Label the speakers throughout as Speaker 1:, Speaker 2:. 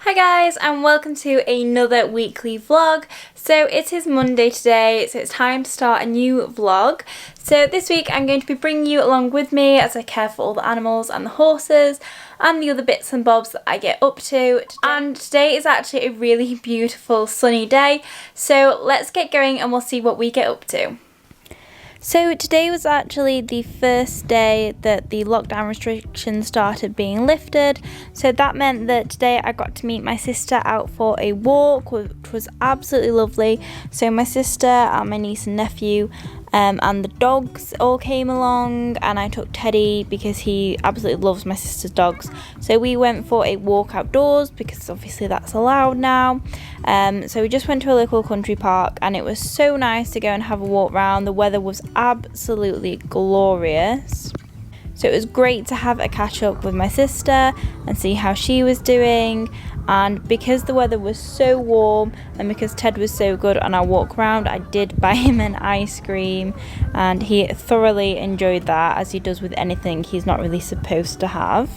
Speaker 1: Hi guys, and welcome to another weekly vlog. So it is Monday today, so it's time to start a new vlog. So this week I'm going to be bringing you along with me as I care for all the animals and the horses and the other bits and bobs that I get up to. And today is actually a really beautiful sunny day, so let's get going and we'll see what we get up to. So today was actually the first day that the lockdown restrictions started being lifted, so that meant that today I got to meet my sister out for a walk, which was absolutely lovely. So my sister and my niece and nephew and the dogs all came along, and I took Teddy because he absolutely loves my sister's dogs. So we went for a walk outdoors because obviously that's allowed now. So we just went to a local country park and it was so nice to go and have a walk round. The weather was absolutely glorious. So it was great to have a catch up with my sister and see how she was doing. And because the weather was so warm and because Ted was so good on our walk around, I did buy him an ice cream and he thoroughly enjoyed that, as he does with anything he's not really supposed to have.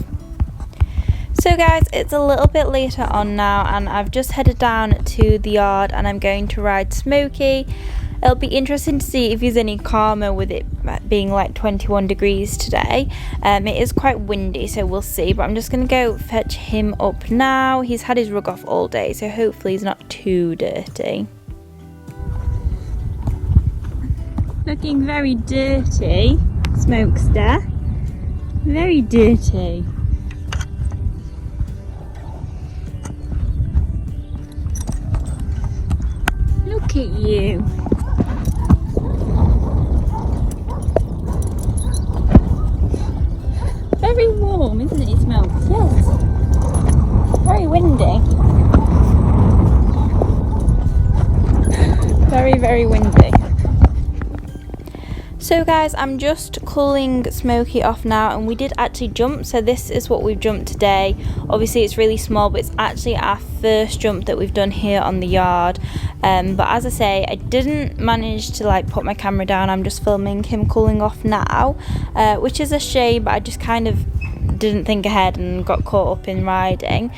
Speaker 1: So guys, it's a little bit later on now and I've just headed down to the yard and I'm going to ride Smokey. It'll be interesting to see if he's any calmer with it being like 21 degrees today. It is quite windy, so we'll see, but I'm just going to go fetch him up now. He's had his rug off all day, so hopefully he's not too dirty. Looking very dirty, Smokester. Very dirty. Look at you. Very warm, isn't it, Smokes? Yes. Very windy. Very, very windy. So guys, I'm just cooling Smokey off now, and we did actually jump, so this is what we've jumped today. Obviously it's really small, but it's actually our first jump that we've done here on the yard. But as I say, I didn't manage to put my camera down. I'm just filming him cooling off now, which is a shame, but I just kind of didn't think ahead and got caught up in riding.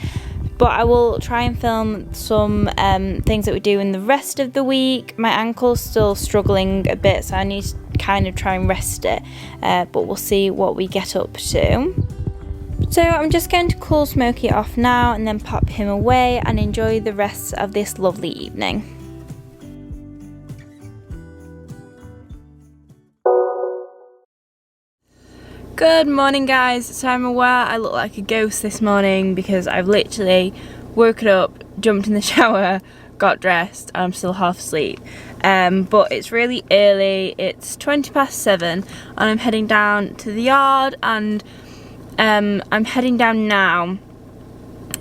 Speaker 1: But I will try and film some things that we do in the rest of the week. My ankle's still struggling a bit, so I need to kind of try and rest it, but we'll see what we get up to. So I'm just going to cool Smokey off now and then pop him away and enjoy the rest of this lovely evening. Good morning guys. So I'm aware I look like a ghost this morning because I've literally woken up, jumped in the shower, got dressed, and I'm still half asleep. But it's really early, it's 7:20 and I'm heading down to the yard, and I'm heading down now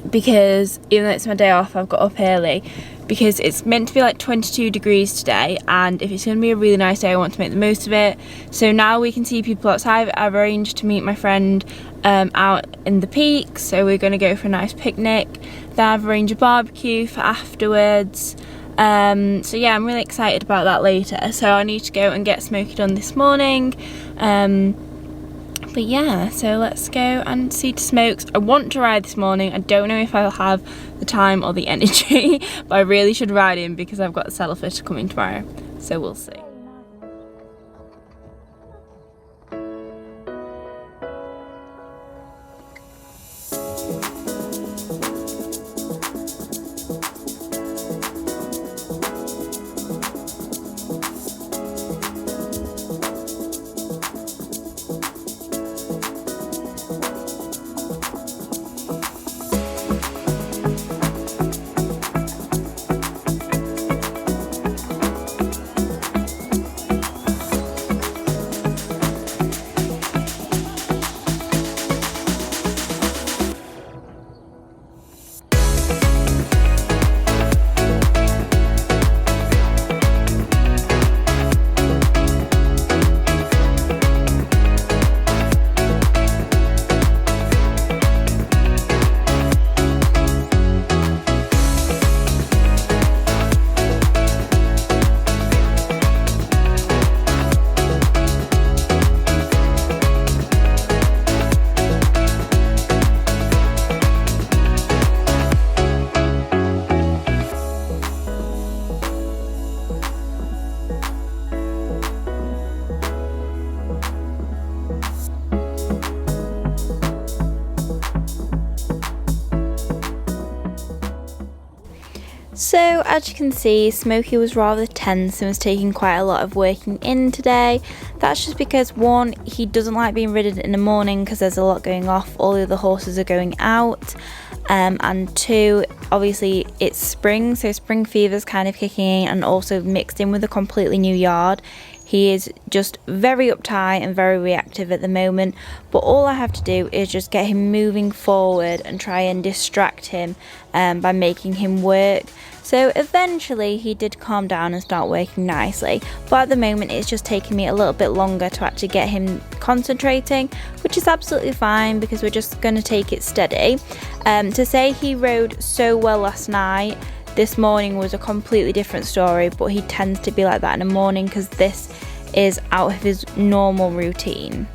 Speaker 1: because even though it's my day off, I've got up early because it's meant to be like 22 degrees today, and if it's going to be a really nice day I want to make the most of it. So now we can see people outside. I've arranged to meet my friend out in the peak, so we're going to go for a nice picnic. Then I've arranged a barbecue for afterwards. So yeah, I'm really excited about that later. So I need to go and get Smokey done this morning. But yeah, so let's go and see to Smokes. I want to ride this morning. I don't know if I'll have the time or the energy, but I really should ride him because I've got the saddle fitter coming tomorrow. So we'll see. So as you can see, Smokey was rather tense and was taking quite a lot of working in today. That's just because one, he doesn't like being ridden in the morning because there's a lot going off, all the other horses are going out, and two, obviously it's spring, so spring fever's kind of kicking in, and also mixed in with a completely new yard. He is just very uptight and very reactive at the moment, but all I have to do is just get him moving forward and try and distract him by making him work. So eventually he did calm down and start working nicely, but at the moment it's just taking me a little bit longer to actually get him concentrating, which is absolutely fine because we're just going to take it steady. To say he rode so well last night, this morning was a completely different story, but he tends to be like that in the morning because this is out of his normal routine.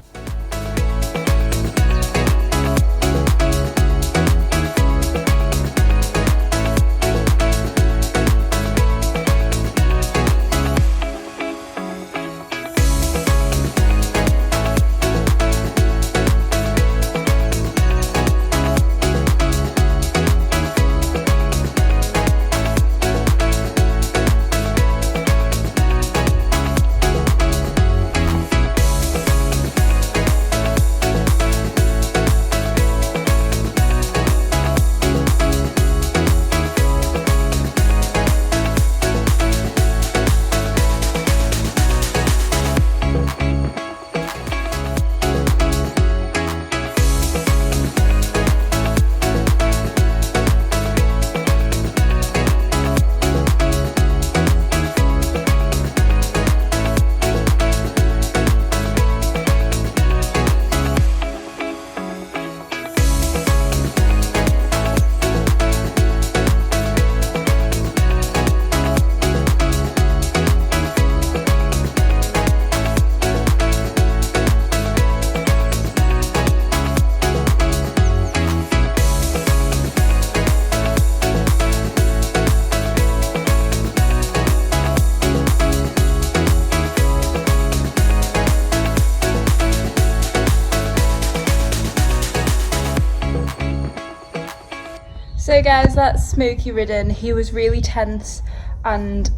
Speaker 1: So guys, that's Smokey ridden. He was really tense and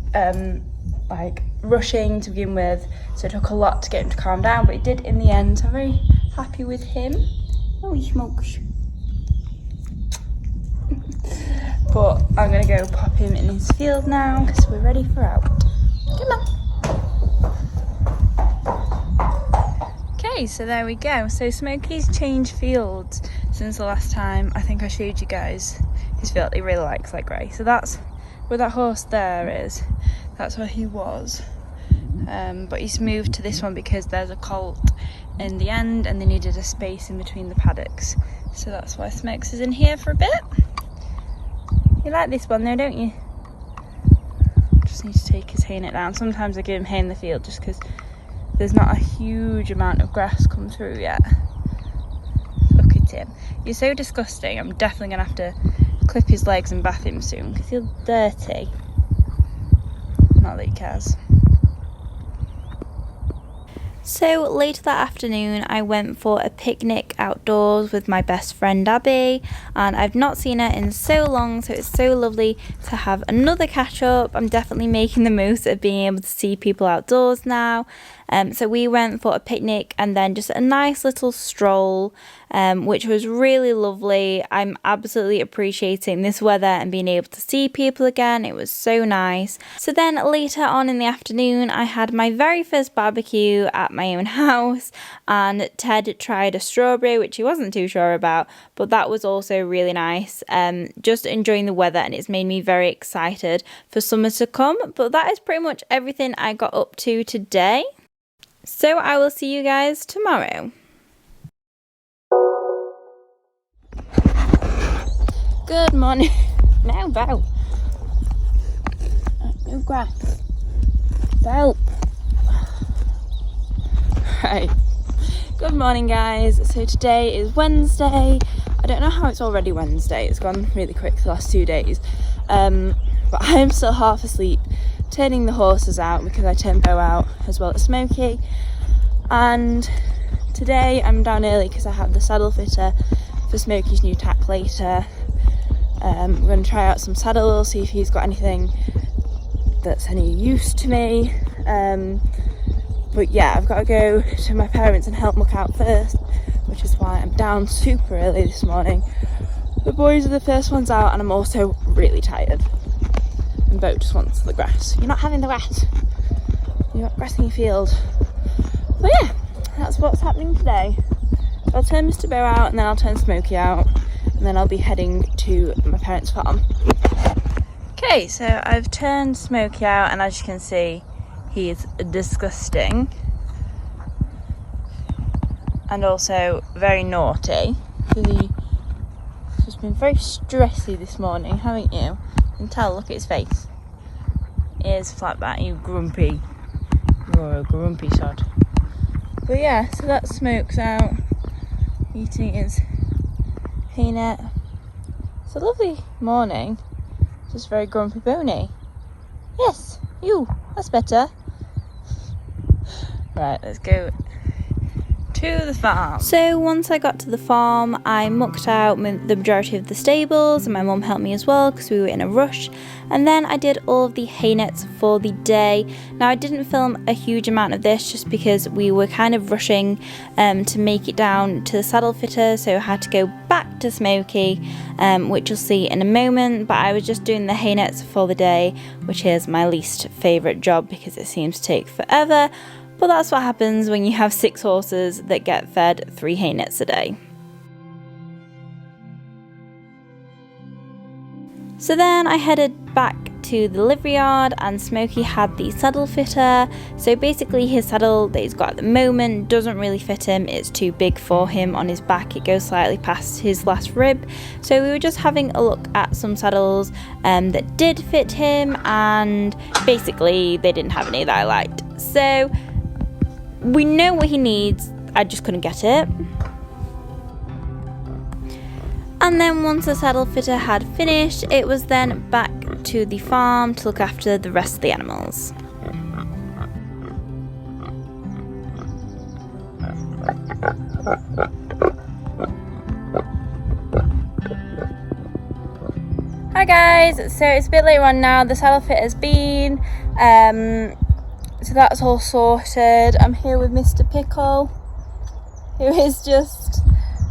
Speaker 1: like rushing to begin with, so it took a lot to get him to calm down, but he did in the end, so I'm very happy with him. Oh, he smokes. But I'm gonna go pop him in his field now because we're ready for out. Come on. Okay, so there we go. So Smokey's changed fields since the last time I think I showed you guys his field. He really likes that grey. So that's where that horse there is. That's where he was. But he's moved to this one because there's a colt in the end and they needed a space in between the paddocks. So that's why Smokes is in here for a bit. You like this one though, don't you? Just need to take his haying it down. Sometimes I give him hay in the field just because there's not a huge amount of grass come through yet. Look at him. You're so disgusting. I'm definitely going to have to clip his legs and bath him soon because he's dirty. Not that he cares. So later that afternoon I went for a picnic outdoors with my best friend Abby, and I've not seen her in so long, so it's so lovely to have another catch up. I'm definitely making the most of being able to see people outdoors now. So we went for a picnic and then just a nice little stroll, which was really lovely. I'm absolutely appreciating this weather and being able to see people again. It was so nice. So then later on in the afternoon, I had my very first barbecue at my own house, and Ted tried a strawberry, which he wasn't too sure about, but that was also really nice. Just enjoying the weather, and it's made me very excited for summer to come. But that is pretty much everything I got up to today. So I will see you guys tomorrow. Good morning. Now bow. No grass. Bow. Right. Good morning guys. So today is Wednesday. I don't know how it's already Wednesday. It's gone really quick the last 2 days. But I'm still half asleep, turning the horses out because I turned Bo out as well as Smokey. And today I'm down early because I have the saddle fitter for Smokey's new tack later. We're going to try out some saddles, see if he's got anything that's any use to me. But yeah, I've got to go to my parents and help look out first, which is why I'm down super early this morning. The boys are the first ones out and I'm also really tired. And Bo just wants the grass. You're not having the grass. You're not grassing your field. But yeah, that's what's happening today. I'll turn Mr. Bo out and then I'll turn Smokey out and then I'll be heading to my parents' farm. Okay, so I've turned Smokey out and as you can see, he is disgusting and also very naughty. He's been very stressy this morning, haven't you? You can tell, look at his face. Ears flat back, you grumpy. You're a grumpy sod. But yeah, so that Smoke's out eating his peanut. It's a lovely morning, just very grumpy bony. Yes, you, that's better. Right, let's go to the farm. So once I got to the farm, I mucked out the majority of the stables and my mum helped me as well because we were in a rush. And then I did all of the hay nets for the day. Now I didn't film a huge amount of this just because we were kind of rushing to make it down to the saddle fitter, so I had to go back to Smokey, which you'll see in a moment. But I was just doing the hay nets for the day, which is my least favourite job because it seems to take forever. But that's what happens when you have 6 horses that get fed 3 hay nets a day. So then I headed back to the livery yard and Smokey had the saddle fitter. So basically his saddle that he's got at the moment doesn't really fit him. It's too big for him on his back. It goes slightly past his last rib. So we were just having a look at some saddles that did fit him, and basically they didn't have any that I liked. So we know what he needs, I just couldn't get it. And then once the saddle fitter had finished, it was then back to the farm to look after the rest of the animals. Hi guys, so it's a bit later on now, the saddle fit has been, so that's all sorted. I'm here with Mr. Pickle, who is just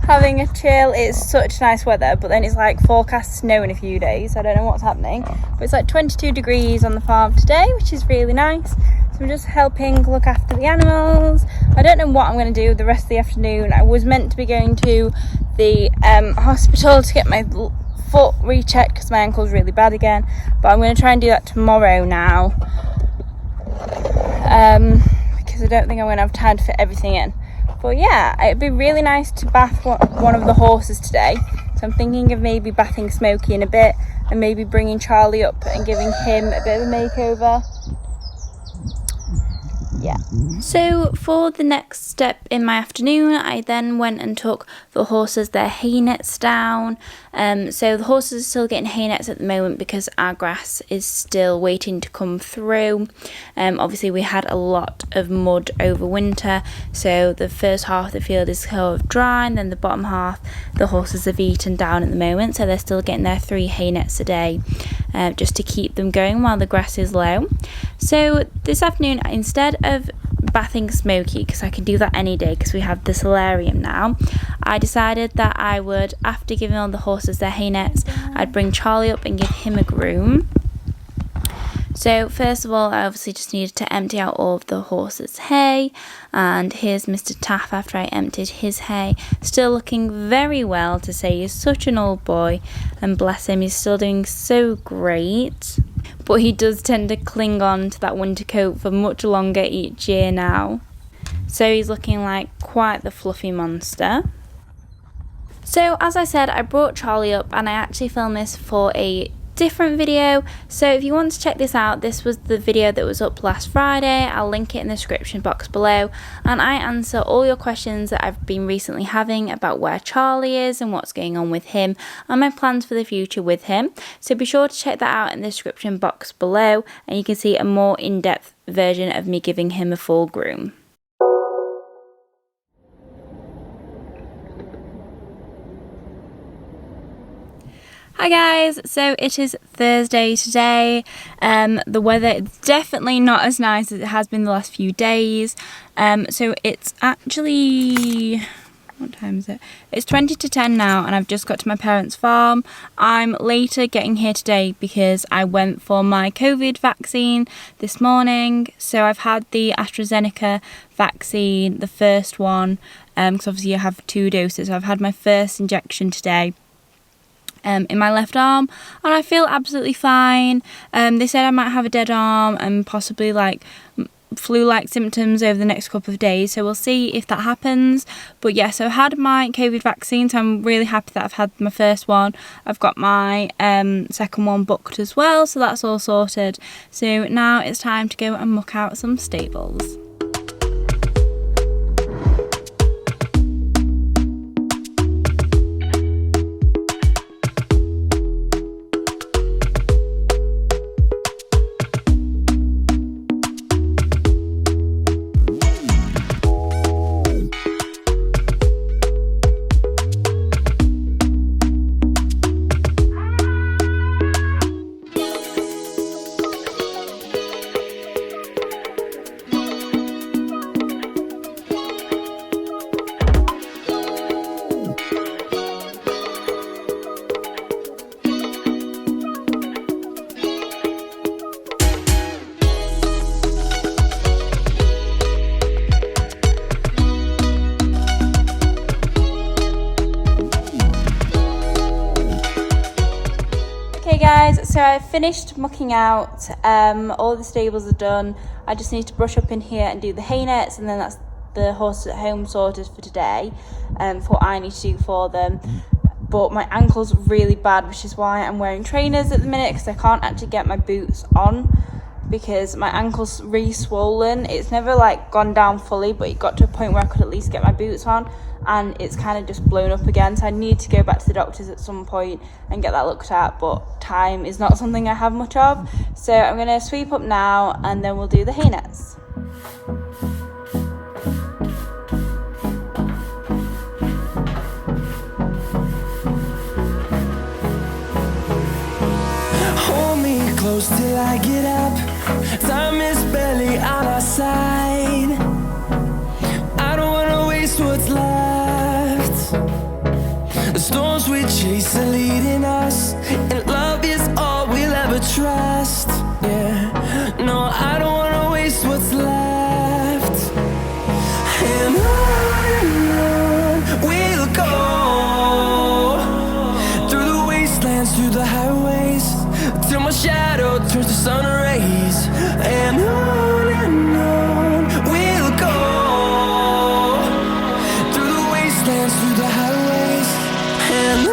Speaker 1: having a chill. It's such nice weather, but then it's like forecast snow in a few days. I don't know what's happening, but it's like 22 degrees on the farm today, which is really nice. So I'm just helping look after the animals. I don't know what I'm going to do the rest of the afternoon. I was meant to be going to the hospital to get my foot rechecked because my ankle's really bad again, but I'm going to try and do that tomorrow now, because I don't think I'm going to have time to fit everything in. But yeah, it'd be really nice to bath one of the horses today. So I'm thinking of maybe bathing Smokey in a bit and maybe bringing Charlie up and giving him a bit of a makeover. Yeah. So for the next step in my afternoon, I then went and took the horses their hay nets down. So the horses are still getting hay nets at the moment because our grass is still waiting to come through. Obviously we had a lot of mud over winter, so the first half of the field is kind of dry, and then the bottom half the horses have eaten down at the moment, so they're still getting their 3 hay nets a day, just to keep them going while the grass is low. So this afternoon, instead of bathing Smokey, because I can do that any day because we have the solarium now, I decided that I would, after giving all the horses their hay nets, I'd bring Charlie up and give him a groom. So first of all, I obviously just needed to empty out all of the horses' hay, and here's Mr. Taff after I emptied his hay, still looking very well to say he's such an old boy, and bless him, he's still doing so great. But he does tend to cling on to that winter coat for much longer each year now. So he's looking like quite the fluffy monster. So as I said, I brought Charlie up and I actually filmed this for a different video. So if you want to check this out, this was the video that was up last Friday. I'll link it in the description box below, and I answer all your questions that I've been recently having about where Charlie is and what's going on with him and my plans for the future with him. So be sure to check that out in the description box below, and you can see a more in-depth version of me giving him a full groom. Hi guys, so it is Thursday today. The weather is definitely not as nice as it has been the last few days. So it's actually, what time is it? It's 20 to 10 now and I've just got to my parents' farm. I'm later getting here today because I went for my COVID vaccine this morning. So I've had the AstraZeneca vaccine, the first one, because obviously you have 2 doses. So I've had my first injection today. In my left arm, and I feel absolutely fine. They said I might have a dead arm and possibly like flu-like symptoms over the next couple of days, so we'll see if that happens. But yeah, so I had my COVID vaccine, so I'm really happy that I've had my first one. I've got my second one booked as well, so that's all sorted. So now it's time to go and muck out some stables. Guys, so I've finished mucking out, all the stables are done. I just need to brush up in here and do the hay nets, and then that's the horses at home sorted for today, for what I need to do for them. But my ankle's really bad, which is why I'm wearing trainers at the minute, because I can't actually get my boots on because my ankle's really swollen. It's never like gone down fully, but it got to a point where I could at least get my boots on, and it's kind of just blown up again, so I need to go back to the doctors at some point and get that looked at, but time is not something I have much of. So I'm going to sweep up now and then we'll do the hay nets.
Speaker 2: Hold me close till I get up. Time is barely on our side. I don't wanna waste what's left. The storms we chase are leading us, and love is all we'll ever trust. Yeah, no, I don't wanna waste what's left. And on we'll go, through the wastelands, through the highways, till my shadow turns to sun rays. And on we'll go, through the wastelands, through the highways, and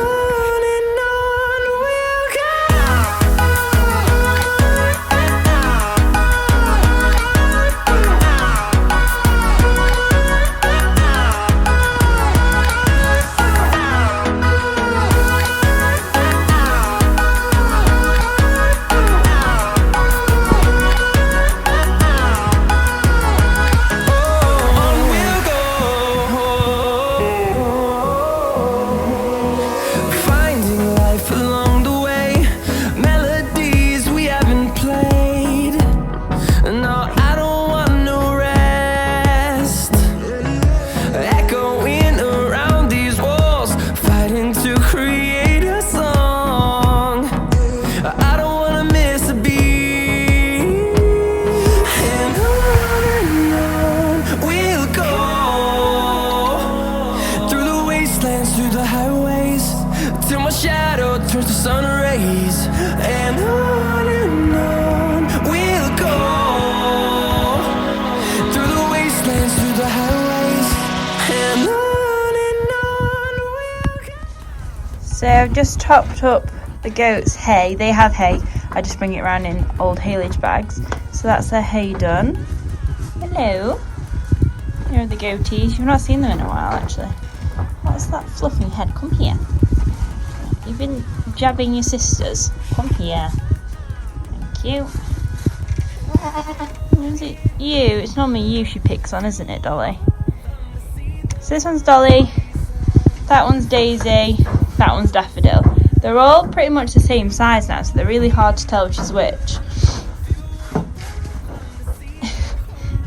Speaker 2: on we'll go.
Speaker 1: So I've just topped up the goats' hay. They have hay. I just bring it around in old haylage bags. So that's their hay done. Hello. Here are the goatees. You've not seen them in a while, actually. What's that fluffing head? Come here. You've been jabbing your sisters. Come here. Thank you. Is it you? It's normally you she picks on, isn't it, Dolly? So this one's Dolly. That one's Daisy. That one's Daffodil. They're all pretty much the same size now, so they're really hard to tell which is which.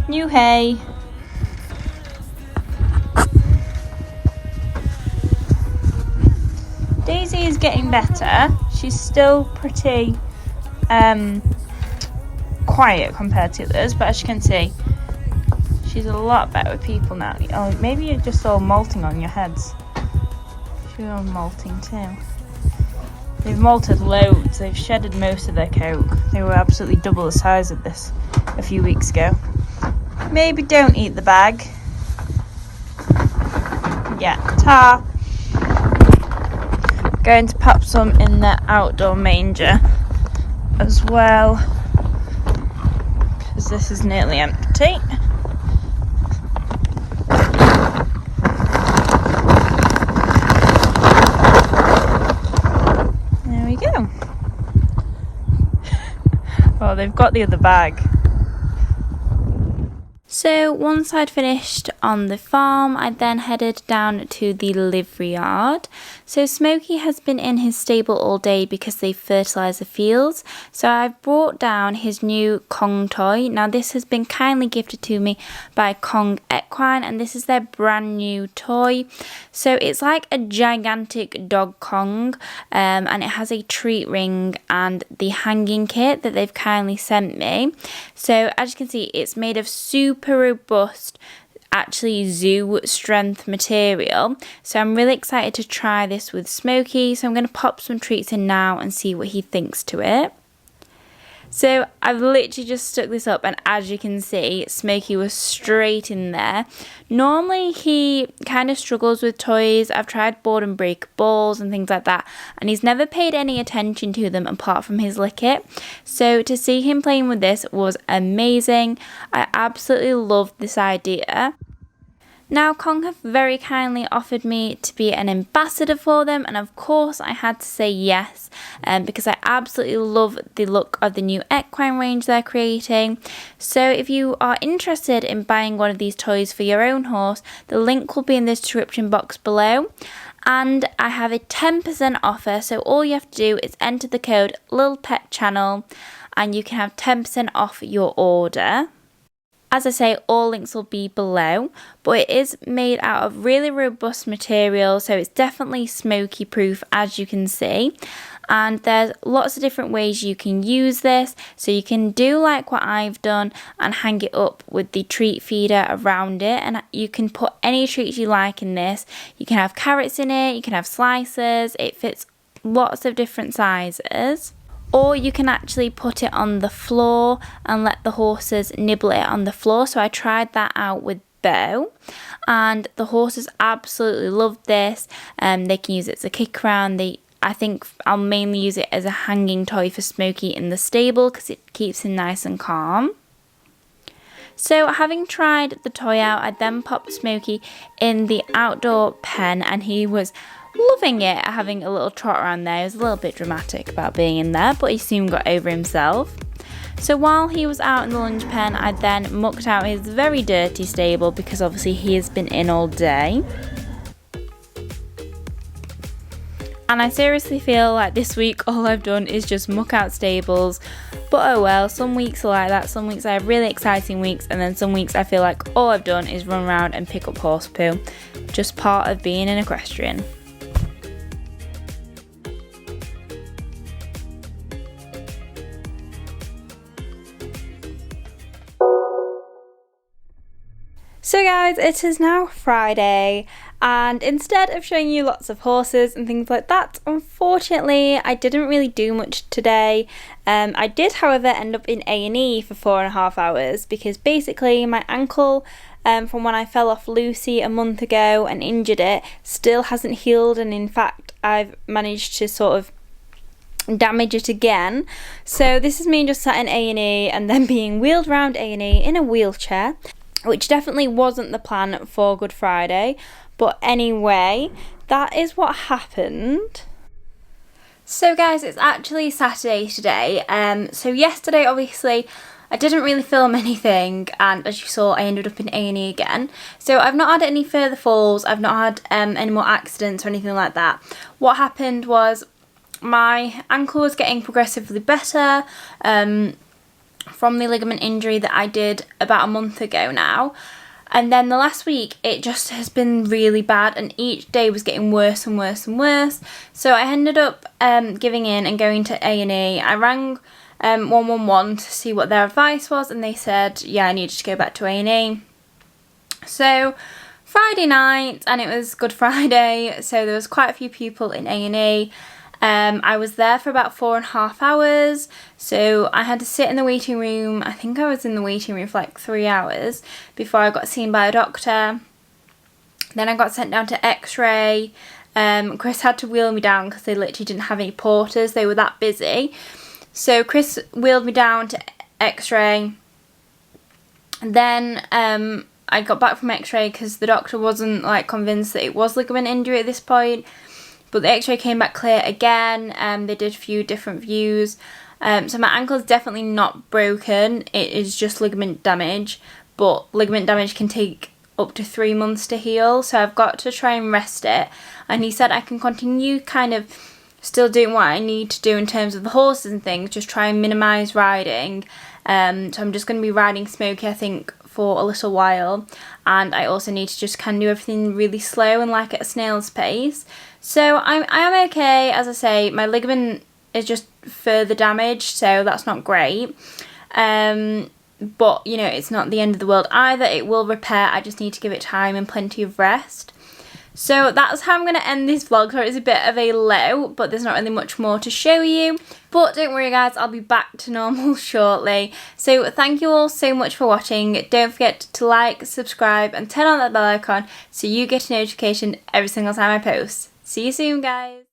Speaker 1: New hay. Daisy is getting better. She's still pretty quiet compared to others, but as you can see, she's a lot better with people now. Oh, maybe you're just all molting on your heads. You're all molting too. They've molted loads. They've shedded most of their coat. They were absolutely double the size of this a few weeks ago. Maybe don't eat the bag. Yeah, ta. Going to pop some in the outdoor manger as well, because this is nearly empty. There we go. Oh, they've got the other bag. So once I'd finished on the farm, I then headed down to the livery yard. So Smokey has been in his stable all day because they fertilise the fields. So I've brought down his new Kong toy. Now this has been kindly gifted to me by Kong Equine, and this is their brand new toy. So it's like a gigantic dog Kong, and it has a treat ring and the hanging kit that they've kindly sent me. So as you can see, it's made of super robust, actually zoo strength material. So I'm really excited to try this with Smokey. So I'm going to pop some treats in now and see what he thinks to it. So I've literally just stuck this up, and as you can see, Smokey was straight in there. Normally he kind of struggles with toys. I've tried board and break balls and things like that, and he's never paid any attention to them apart from his lick it. So to see him playing with this was amazing. I absolutely loved this idea. Now, Kong have very kindly offered me to be an ambassador for them, and of course I had to say yes, because I absolutely love the look of the new equine range they're creating. So if you are interested in buying one of these toys for your own horse, the link will be in the description box below. And I have a 10% offer, so all you have to do is enter the code Lilpetchannel and you can have 10% off your order. As I say, all links will be below, but it is made out of really robust material, so it's definitely smoky proof, as you can see. And there's lots of different ways you can use this, so you can do like what I've done and hang it up with the treat feeder around it, and you can put any treats you like in this. You can have carrots in it, you can have slices, it fits lots of different sizes. Or you can actually put it on the floor and let the horses nibble it on the floor. So I tried that out with Bo, and the horses absolutely loved this. They can use it as a kick around. I think I'll mainly use it as a hanging toy for Smokey in the stable because it keeps him nice and calm. So having tried the toy out, I then popped Smokey in the outdoor pen, and he was loving it, having a little trot around there. He was a little bit dramatic about being in there, but he soon got over himself. So while he was out in the lunge pen, I then mucked out his very dirty stable because obviously he has been in all day. And I seriously feel like this week all I've done is just muck out stables. But oh well, some weeks are like that. Some weeks I have really exciting weeks, and then some weeks I feel like all I've done is run around and pick up horse poo. Just part of being an equestrian. So guys, it is now Friday, and instead of showing you lots of horses and things like that, unfortunately I didn't really do much today. I did however end up in A&E for 4.5 hours because basically my ankle from when I fell off Lucy a month ago and injured it still hasn't healed, and in fact I've managed to sort of damage it again. So this is me just sat in A&E and then being wheeled around A&E in a wheelchair, which definitely wasn't the plan for Good Friday. But anyway, that is what happened. So guys, it's actually Saturday today. So yesterday, obviously, I didn't really film anything, and as you saw, I ended up in A&E again. So I've not had any further falls, I've not had any more accidents or anything like that. What happened was my ankle was getting progressively better from the ligament injury that I did about a month ago now. And then the last week, it just has been really bad, and each day was getting worse and worse and worse. So I ended up giving in and going to A&E. I rang 111 to see what their advice was, and they said, yeah, I needed to go back to A&E. So Friday night, and it was Good Friday, so there was quite a few people in A&E. I was there for about 4.5 hours, so I had to sit in the waiting room. I think I was in the waiting room for like 3 hours before I got seen by a doctor. Then I got sent down to x-ray. Chris had to wheel me down because they literally didn't have any porters, they were that busy. So Chris wheeled me down to x-ray. Then I got back from x-ray because the doctor wasn't like convinced that it was ligament injury at this point. But the x-ray came back clear again. They did a few different views. So my ankle is definitely not broken. It is just ligament damage. But ligament damage can take up to 3 months to heal. So I've got to try and rest it. And he said I can continue kind of still doing what I need to do in terms of the horses and things. Just try and minimise riding. So I'm just going to be riding Smokey, I think, for a little while. And I also need to just kind of do everything really slow and like at a snail's pace. So I am okay. As I say, my ligament is just further damaged, so that's not great. But, you know, it's not the end of the world either. It will repair. I just need to give it time and plenty of rest. So that's how I'm going to end this vlog. So it's a bit of a low, but there's not really much more to show you. But don't worry guys, I'll be back to normal shortly. So thank you all so much for watching. Don't forget to like, subscribe and turn on that bell icon so you get a notification every single time I post. See you soon guys.